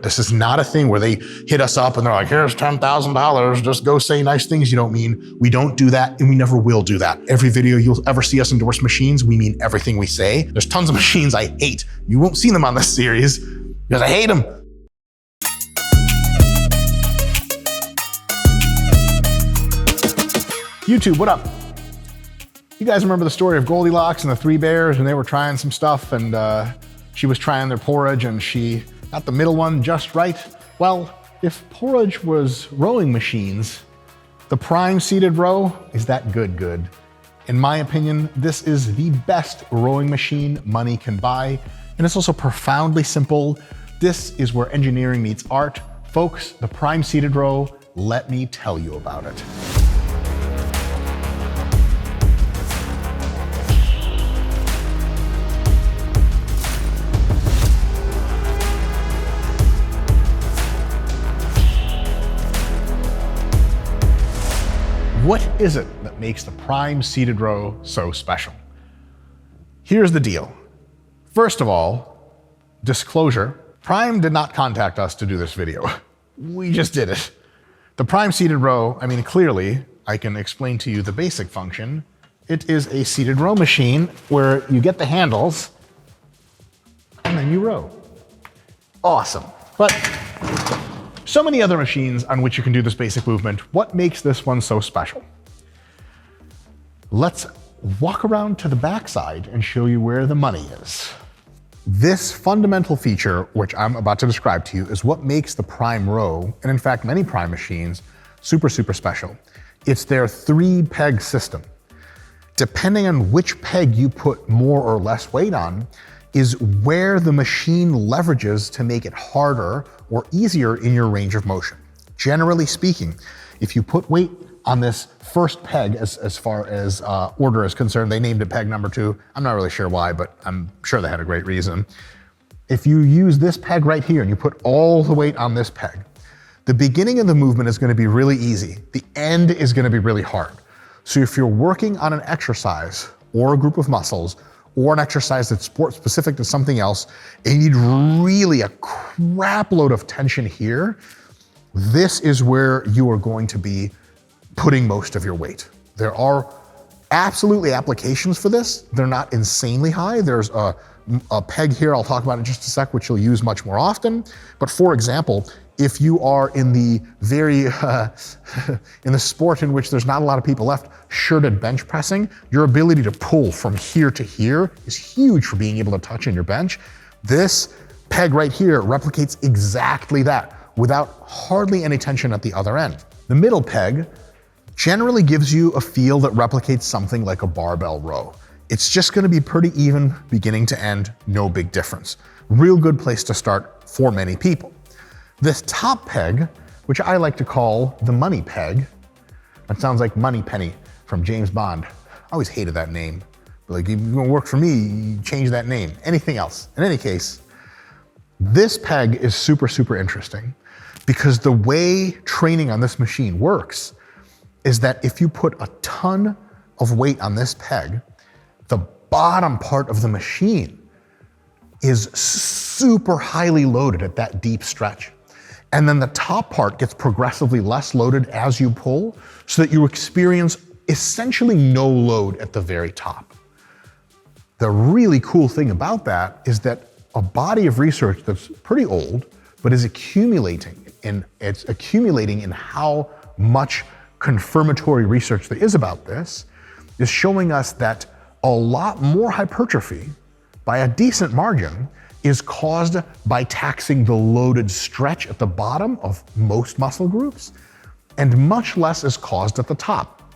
it. This is not a thing where they hit us up and they're like, here's $10,000, just go say nice things you don't mean. We don't do that, and we never will do that. Every video you'll ever see us endorse machines, we mean everything we say. There's tons of machines I hate. You won't see them on this series because I hate them. YouTube, what up? You guys remember the story of Goldilocks and the three bears when they were trying some stuff and she was trying their porridge and she got the middle one just right? Well, if porridge was rowing machines, the prime seated row is that good. In my opinion, this is the best rowing machine money can buy, and it's also profoundly simple. This is where engineering meets art. Folks, the prime seated row, let me tell you about it. What is it that makes the prime seated row so special? Here's the deal. First of all, disclosure, Prime did not contact us to do this video. We just did it. The prime seated row, I mean, clearly, I can explain to you the basic function. It is a seated row machine where you get the handles and then you row. Awesome. But so many other machines on which you can do this basic movement. What makes this one so special? Let's walk around to the backside and show you where the money is. This fundamental feature, which I'm about to describe to you, is what makes the prime row, and in fact many prime machines, super special. It's their 3-peg system. Depending on which peg you put more or less weight on, is where the machine leverages to make it harder or easier in your range of motion. Generally speaking, if you put weight on this first peg, as far as order is concerned, they named it peg number 2. I'm not really sure why, but I'm sure they had a great reason. If you use this peg right here and you put all the weight on this peg, the beginning of the movement is gonna be really easy. The end is gonna be really hard. So if you're working on an exercise or a group of muscles, or an exercise that's sport specific to something else, and you need really a crap load of tension here, this is where you are going to be putting most of your weight. There are absolutely applications for this. They're not insanely high. There's a peg here, I'll talk about in just a sec, which you'll use much more often. But for example, if you are in the in the sport in which there's not a lot of people left, shirted bench pressing, your ability to pull from here to here is huge for being able to touch in your bench. This peg right here replicates exactly that without hardly any tension at the other end. The middle peg generally gives you a feel that replicates something like a barbell row. It's just gonna be pretty even beginning to end, no big difference. Real good place to start for many people. This top peg, which I like to call the money peg, that sounds like Money Penny from James Bond. I always hated that name. But like, if you're gonna work for me, you change that name. Anything else. In any case, this peg is super interesting because the way training on this machine works is that if you put a ton of weight on this peg, the bottom part of the machine is super highly loaded at that deep stretch. And then the top part gets progressively less loaded as you pull so that you experience essentially no load at the very top. The really cool thing about that is that a body of research that's pretty old, but is accumulating, and it's accumulating in how much confirmatory research there is about this, is showing us that a lot more hypertrophy by a decent margin is caused by taxing the loaded stretch at the bottom of most muscle groups, and much less is caused at the top.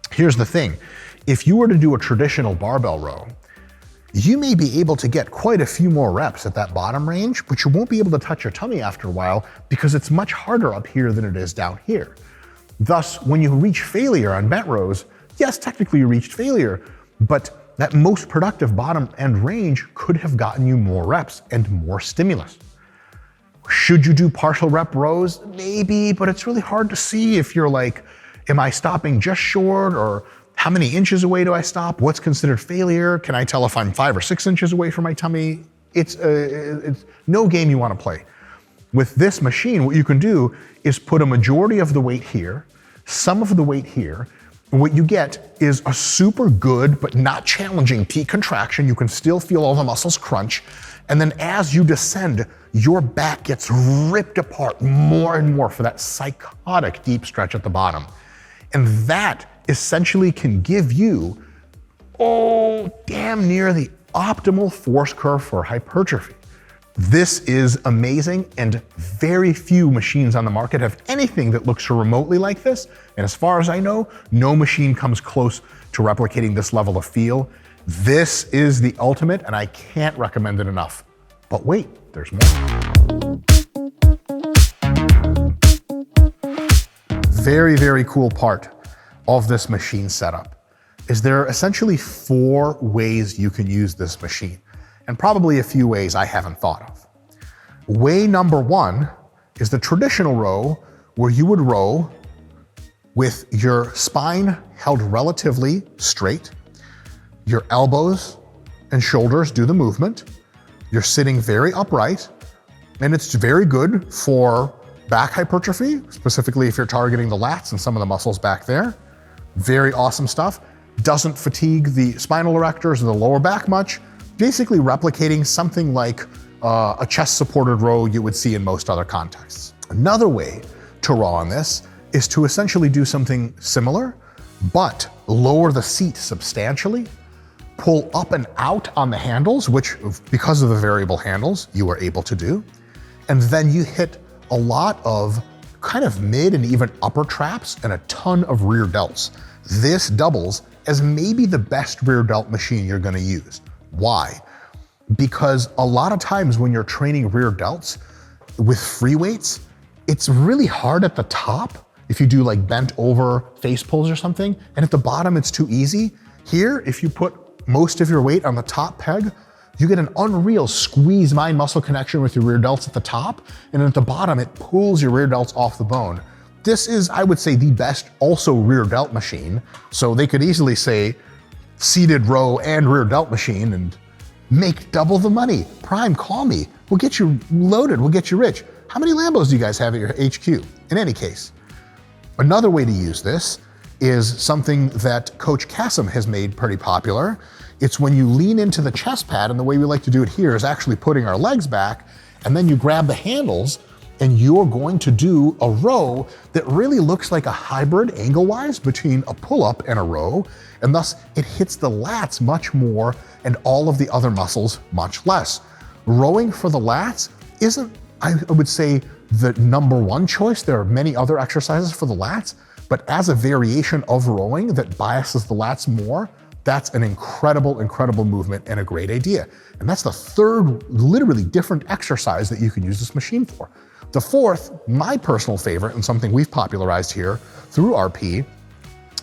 Here's the thing, if you were to do a traditional barbell row, you may be able to get quite a few more reps at that bottom range, but you won't be able to touch your tummy after a while because it's much harder up here than it is down here. Thus, when you reach failure on bent rows, yes, technically you reached failure, but that most productive bottom end range could have gotten you more reps and more stimulus. Should you do partial rep rows? Maybe, but it's really hard to see if you're like, am I stopping just short, or how many inches away do I stop? What's considered failure? Can I tell if I'm 5 or 6 inches away from my tummy? It's no game you want to play. With this machine, what you can do is put a majority of the weight here, some of the weight here, and what you get is a super good but not challenging T contraction. You can still feel all the muscles crunch. And then as you descend, your back gets ripped apart more and more for that psychotic deep stretch at the bottom. And that essentially can give you, damn near the optimal force curve for hypertrophy. This is amazing, and very few machines on the market have anything that looks remotely like this. And as far as I know, no machine comes close to replicating this level of feel. This is the ultimate, and I can't recommend it enough. But wait, there's more. Very, very cool part of this machine setup is there are essentially 4 ways you can use this machine, and probably a few ways I haven't thought of. Way number 1 is the traditional row, where you would row with your spine held relatively straight, your elbows and shoulders do the movement, you're sitting very upright, and it's very good for back hypertrophy, specifically if you're targeting the lats and some of the muscles back there. Very awesome stuff. Doesn't fatigue the spinal erectors or the lower back much, basically replicating something like a chest supported row you would see in most other contexts. Another way to row on this is to essentially do something similar, but lower the seat substantially, pull up and out on the handles, which because of the variable handles, you are able to do. And then you hit a lot of kind of mid and even upper traps and a ton of rear delts. This doubles as maybe the best rear delt machine you're gonna use. Why? Because a lot of times when you're training rear delts with free weights, it's really hard at the top if you do like bent over face pulls or something, and at the bottom it's too easy. Here, if you put most of your weight on the top peg, you get an unreal squeeze mind muscle connection with your rear delts at the top, and at the bottom it pulls your rear delts off the bone. This is, I would say, the best also rear delt machine, so they could easily say seated row and rear delt machine and make double the money. Prime, call me. We'll get you loaded, we'll get you rich. How many Lambos do you guys have at your HQ? In any case, another way to use this is something that Coach Kassem has made pretty popular. It's when you lean into the chest pad, and the way we like to do it here is actually putting our legs back, and then you grab the handles, and you're going to do a row that really looks like a hybrid angle-wise between a pull-up and a row, and thus it hits the lats much more and all of the other muscles much less. Rowing for the lats isn't, I would say, the number 1 choice. There are many other exercises for the lats, but as a variation of rowing that biases the lats more, that's an incredible, incredible movement and a great idea. And that's the 3rd, literally different exercise that you can use this machine for. The 4th, my personal favorite, and something we've popularized here through RP,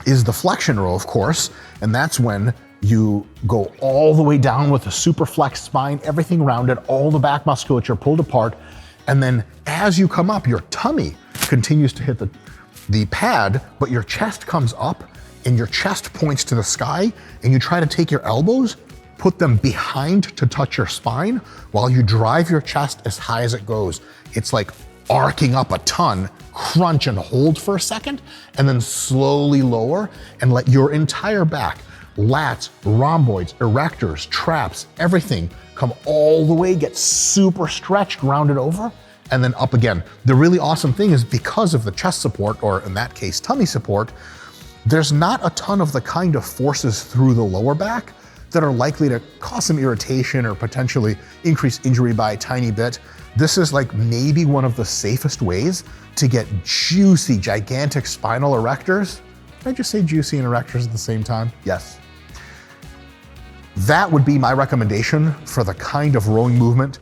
is the flexion row, of course. And that's when you go all the way down with a super flexed spine, everything rounded, all the back musculature pulled apart. And then as you come up, your tummy continues to hit the pad, but your chest comes up and your chest points to the sky, and you try to take your elbows, put them behind to touch your spine while you drive your chest as high as it goes. It's like arcing up a ton, crunch and hold for a second, and then slowly lower and let your entire back, lats, rhomboids, erectors, traps, everything come all the way, get super stretched, rounded over, and then up again. The really awesome thing is because of the chest support, or in that case, tummy support, there's not a ton of the kind of forces through the lower back that are likely to cause some irritation or potentially increase injury by a tiny bit. This is like maybe one of the safest ways to get juicy, gigantic spinal erectors. Did I just say juicy and erectors at the same time? Yes. That would be my recommendation for the kind of rowing movement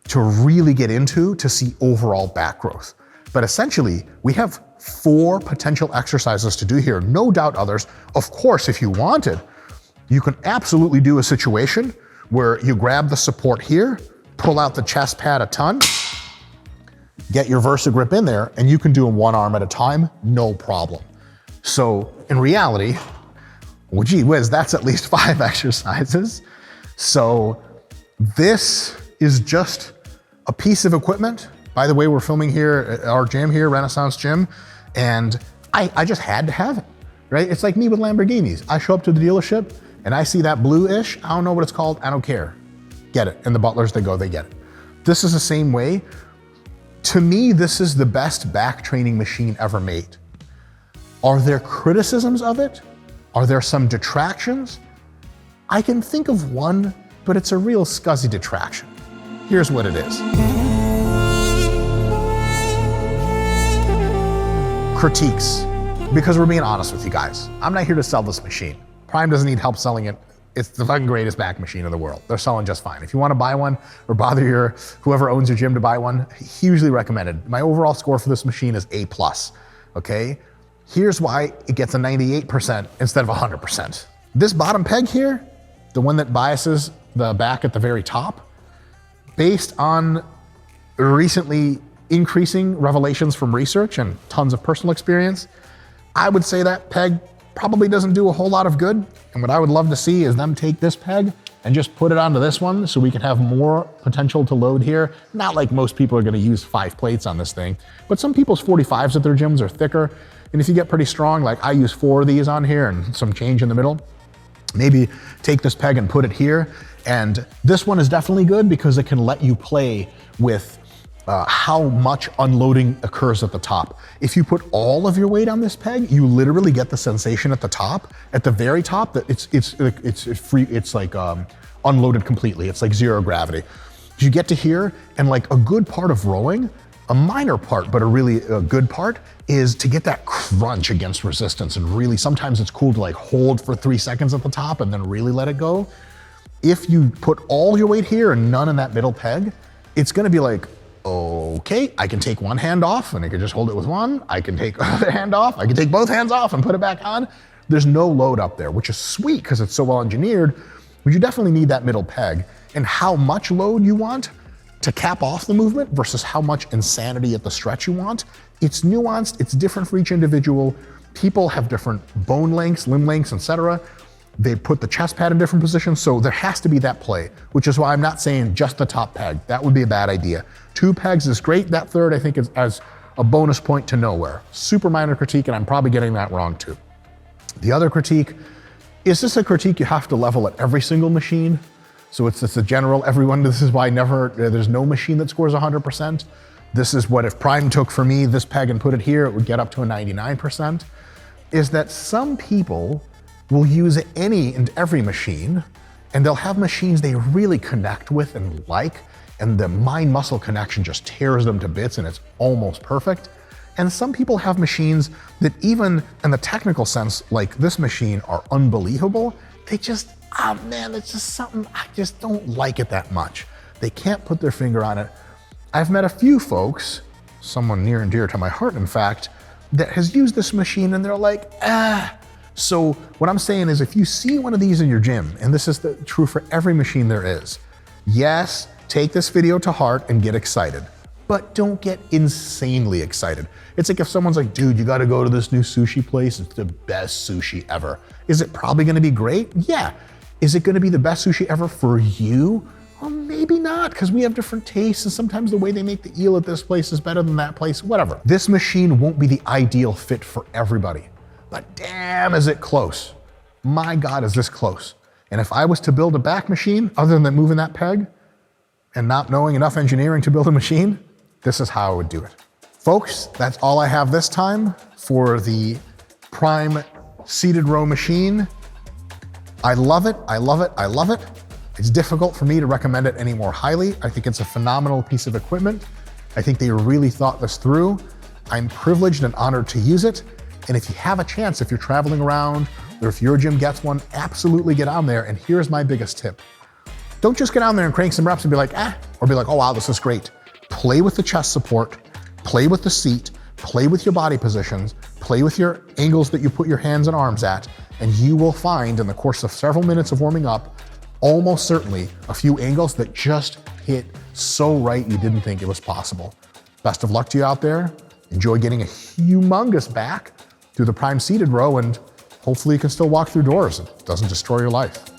to really get into to see overall back growth. But essentially, we have 4 potential exercises to do here, no doubt others. Of course, if you wanted, you can absolutely do a situation where you grab the support here, pull out the chest pad a ton, get your Versa grip in there, and you can do them 1 arm at a time, no problem. So in reality, well, gee whiz, that's at least 5 exercises. So this is just a piece of equipment By the way, we're filming here at our gym here, Renaissance Gym, and I just had to have it, right? It's like me with Lamborghinis. I show up to the dealership and I see that blue-ish, I don't know what it's called, I don't care. Get it. And the butlers, they get it. This is the same way. To me, this is the best back training machine ever made. Are there criticisms of it? Are there some detractions? I can think of one, but it's a real scuzzy detraction. Here's what it is. Critiques. Because we're being honest with you guys. I'm not here to sell this machine. Prime doesn't need help selling it. It's the fucking greatest back machine in the world. They're selling just fine. If you want to buy one or bother whoever owns your gym to buy one, hugely recommended. My overall score for this machine is A+, okay? Here's why it gets a 98% instead of 100%. This bottom peg here, the one that biases the back at the very top, based on recently increasing revelations from research and tons of personal experience, I would say that peg probably doesn't do a whole lot of good. And what I would love to see is them take this peg and just put it onto this one so we can have more potential to load here. Not like most people are gonna use 5 plates on this thing, but some people's 45s at their gyms are thicker. And if you get pretty strong, like I use 4 of these on here and some change in the middle, maybe take this peg and put it here. And this one is definitely good because it can let you play with how much unloading occurs at the top. If you put all of your weight on this peg, you literally get the sensation at the top, at the very top, that it's free. It's like unloaded completely. It's like zero gravity. You get to here, and like a good part of rowing, a minor part, but a really good part, is to get that crunch against resistance. And really, sometimes it's cool to like hold for 3 seconds at the top and then really let it go. If you put all your weight here and none in that middle peg, it's gonna be like, okay, I can take one hand off and I can just hold it with one. I can take the other hand off. I can take both hands off and put it back on. There's no load up there, which is sweet because it's so well engineered, but you definitely need that middle peg. And how much load you want to cap off the movement versus how much insanity at the stretch you want, it's nuanced, it's different for each individual. People have different bone lengths, limb lengths, etc. They put the chest pad in different positions, so there has to be that play, which is why I'm not saying just the top peg. That would be a bad idea. 2 pegs is great. That third, I think, is as a bonus point to nowhere. Super minor critique, and I'm probably getting that wrong too. The other critique, is this a critique you have to level at every single machine? So it's a general, everyone, this is why there's no machine that scores 100%. This is what if Prime took for me this peg and put it here, it would get up to a 99%. Is that some people will use any and every machine, and they'll have machines they really connect with and like, and the mind-muscle connection just tears them to bits and it's almost perfect. And some people have machines that even in the technical sense, like this machine, are unbelievable. They just, man, it's just something, I just don't like it that much. They can't put their finger on it. I've met a few folks, someone near and dear to my heart, in fact, that has used this machine and they're like, So what I'm saying is if you see one of these in your gym, and this is true for every machine there is, yes, take this video to heart and get excited, but don't get insanely excited. It's like if someone's like, dude, you gotta go to this new sushi place, it's the best sushi ever. Is it probably gonna be great? Yeah. Is it gonna be the best sushi ever for you? Well, maybe not, because we have different tastes, and sometimes the way they make the eel at this place is better than that place, whatever. This machine won't be the ideal fit for everybody. But damn, is it close. My God, is this close. And if I was to build a back machine, other than moving that peg and not knowing enough engineering to build a machine, this is how I would do it. Folks, that's all I have this time for the Prime seated row machine. I love it, I love it, I love it. It's difficult for me to recommend it any more highly. I think it's a phenomenal piece of equipment. I think they really thought this through. I'm privileged and honored to use it. And if you have a chance, if you're traveling around, or if your gym gets one, absolutely get on there. And here's my biggest tip. Don't just get on there and crank some reps and be like, or be like, oh wow, this is great. Play with the chest support, play with the seat, play with your body positions, play with your angles that you put your hands and arms at, and you will find in the course of several minutes of warming up, almost certainly a few angles that just hit so right you didn't think it was possible. Best of luck to you out there. Enjoy getting a humongous back through the Prime seated row, and hopefully you can still walk through doors. It doesn't destroy your life.